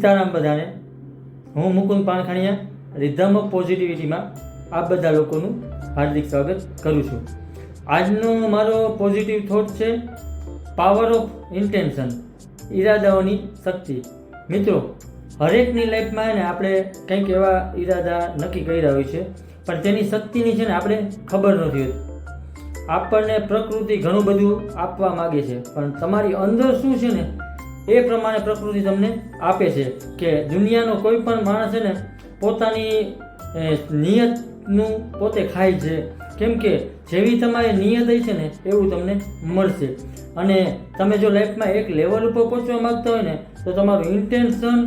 સીતારામ બધાને. હું Mukund પાણખાણીયા, rhythm of પોઝિટિવિટીમાં આપ બધા લોકોનું હાર્દિક સ્વાગત કરું છું. આજનો મારો પોઝિટિવ થોટ છે પાવર ઓફ ઇન્ટેન્શન, ઈરાદાઓની શક્તિ. મિત્રો, હરેકની લાઈફમાં ને આપણે કંઈક એવા ઈરાદા નક્કી કર્યા હોય છે, પણ તેની શક્તિની છે ને આપણે ખબર નથી હોતી. આપણને પ્રકૃતિ ઘણું બધું આપવા માગે છે, પણ તમારી અંદર શું છે ને એ પ્રમાણે પ્રકૃતિ તમને આપે છે. કે દુનિયાનો કોઈ પણ માણસ છે ને પોતાની નિયતનું પોતે ખાય છે. કેમ કે જેવી તમારી નિયત હોય છે ને એવું તમને મળશે. અને તમે જો લાઈફમાં એક લેવલ ઉપર પહોંચવા માંગતા હોય ને તો તમારું ઇન્ટેન્શન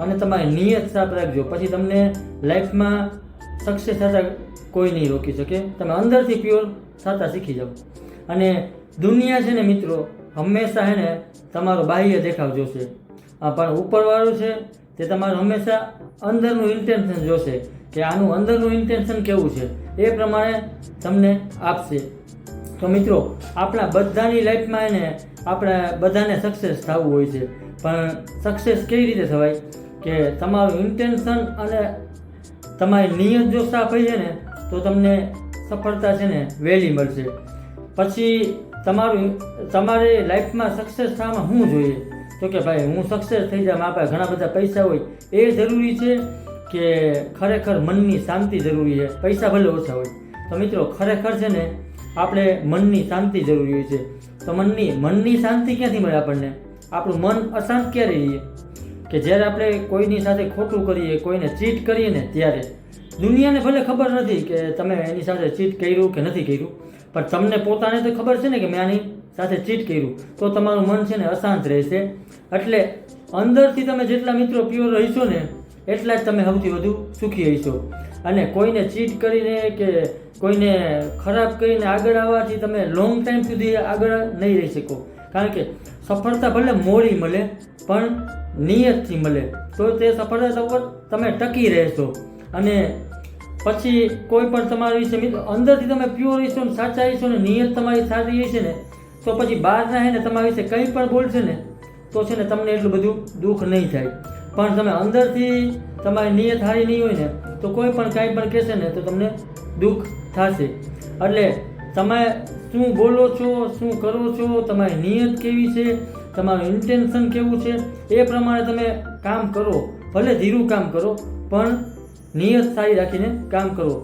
અને તમારી નિયત સાફ રાખજો, પછી તમને લાઈફમાં સક્સેસ થતા કોઈ નહીં રોકી શકે. તમે અંદરથી પ્યોર થતા શીખી જાઓ. અને દુનિયા છે ને મિત્રો હંમેશા છે ને તમારો બાહ્ય દેખાવ જોશે, પણ ઉપરવાળું છે તે તમારું હંમેશા અંદરનું ઇન્ટેન્શન જોશે કે આનું અંદરનું ઇન્ટેન્શન કેવું છે, એ પ્રમાણે તમને આપશે. તો મિત્રો, આપણા બધાની લાઈફમાં એને આપણે બધાને સક્સેસ થવું હોય છે, પણ સક્સેસ કેવી રીતે થવાય કે તમારું ઇન્ટેન્શન અને તમારી નિયત જો સાફ હોય છે ને તો તમને સફળતા છે ને વહેલી મળશે. પછી તમારે લાઈફમાં સક્સેસ થવામાં શું જોઈએ તો કે ભાઈ હું સક્સેસ થઈ જાય, મારા પાસે ઘણા બધા પૈસા હોય એ જરૂરી છે કે ખરેખર મનની શાંતિ જરૂરી છે? પૈસા ભલે ઓછા હોય તો મિત્રો ખરેખર છે ને આપણે મનની શાંતિ જરૂરી હોય છે. તો મનની શાંતિ ક્યાંથી મળે આપણને? આપણું મન અશાંત ક્યારે રહીએ કે જ્યારે આપણે કોઈની સાથે ખોટું કરીએ, કોઈને ચીટ કરીએ ને ત્યારે. દુનિયાને ભલે ખબર નથી કે તમે એની સાથે ચીટ કર્યું કે નથી કર્યું, પણ તમને પોતાને તો ખબર છે ને કે મેં આની સાથે ચીટ કર્યું, તો તમારું મન છે ને અશાંત રહેશે. એટલે અંદરથી તમે જેટલા મિત્રો પ્યોર રહીશો ને એટલા જ તમે સૌથી વધુ સુખી રહીશો. અને કોઈને ચીટ કરીને કે કોઈને ખરાબ કરીને આગળ આવવાથી તમે લોંગ ટાઈમ સુધી આગળ નહીં રહી શકો. કારણ કે સફળતા ભલે મોડી મળે પણ નિયતથી મળે તો તે સફળતા ઉપર તમે ટકી રહેશો. અને પછી કોઈ પણ તમારી વિશે મિત્રો અંદરથી તમે પ્યોર રહીશો ને સાચા રહીશો ને નિયત તમારી સારી હશે ને તો પછી બહારના હે ને તમારા વિશે કંઈ પણ બોલશે ને તો છે ને તમને એટલું બધું દુઃખ નહીં થાય. પણ તમે અંદરથી તમારી નિયત સારી નહીં હોય ને તો કોઈ પણ કાંઈ પણ કહેશે ને તો તમને દુઃખ થશે. એટલે તમે શું બોલો છો, શું કરો છો, તમારી નિયત કેવી છે, તમારું ઇન્ટેન્શન કેવું છે, એ પ્રમાણે તમે કામ કરો. ભલે ધીરું કામ કરો પણ નિયત સારી રાખીને કામ કરો.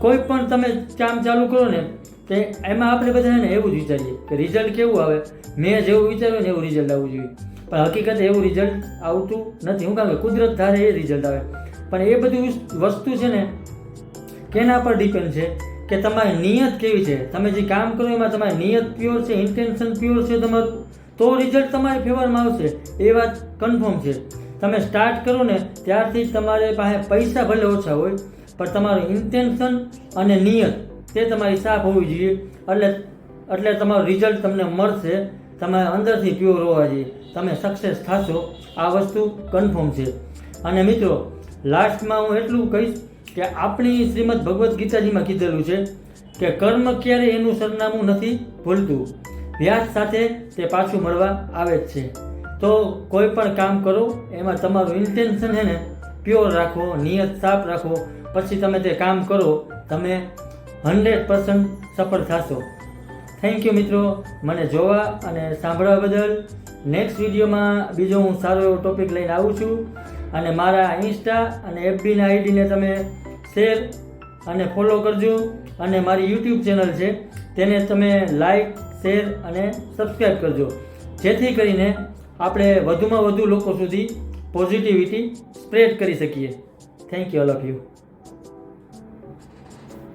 કોઈ પણ તમે કામ ચાલુ કરો ને કે એમાં આપણે બધા ને એવું જ વિચારીએ કે રિઝલ્ટ કેવું આવે, મેં જેવું વિચાર્યું ને એવું રિઝલ્ટ આવવું જોઈએ, પણ હકીકતે એવું રિઝલ્ટ આવતું નથી. હું કામ કે કુદરત ધારે એ રિઝલ્ટ આવે. પણ એ બધી વસ્તુ છે ને કેના પર ડિપેન્ડ છે કે તમારી નિયત કેવી છે. તમે જે કામ કરો એમાં તમારી નિયત પ્યોર છે, ઇન્ટેન્શન પ્યોર છે તમારું, તો રિઝલ્ટ તમારી ફેવરમાં આવશે. એ વાત કન્ફર્મ છે. તમે સ્ટાર્ટ કરો ને ત્યારથી તમારે પાસે પૈસા ભલે ઓછા હોય પણ તમારું ઇન્ટેન્શન અને નિયત તે તમારી સાફ હોવી જોઈએ. એટલે તમારું રિઝલ્ટ તમને મળશે. તમારે અંદરથી પ્યોર હોવા જોઈએ, તમે સક્સેસ થશો. આ વસ્તુ કન્ફર્મ છે. અને મિત્રો, લાસ્ટમાં હું એટલું કહીશ કે આપણી શ્રીમદ ભગવદ્ ગીતાજીમાં કીધેલું છે કે કર્મ ક્યારે એનું સરનામું નથી ભૂલતું, વ્યાજ સાથે તે પાછું મળવા આવે જ છે. તો કોઈ પણ કામ કરો એમાં તમારું ઇન્ટેન્શન છે ને પ્યોર રાખો, નિયત સાફ રાખો, પછી તમે તે કામ કરો, તમે 100% સફળ થશો. થેન્ક યુ મિત્રો, મને જોવા અને સાંભળવા બદલ. નેક્સ્ટ વિડીયોમાં બીજો હું સારો એવો ટોપિક લઈને આવું છું. અને મારા ઇન્સ્ટા અને એફબીના આઈડીને તમે શેર અને ફોલો કરજો. અને મારી યુટ્યુબ ચેનલ છે તેને તમે લાઈક, શેર અને સબસ્ક્રાઈબ કરજો, જેથી કરીને આપણે વધુમાં વધુ લોકો સુધી પોઝિટિવિટી સ્પ્રેડ કરી શકીએ. Thank you all of you.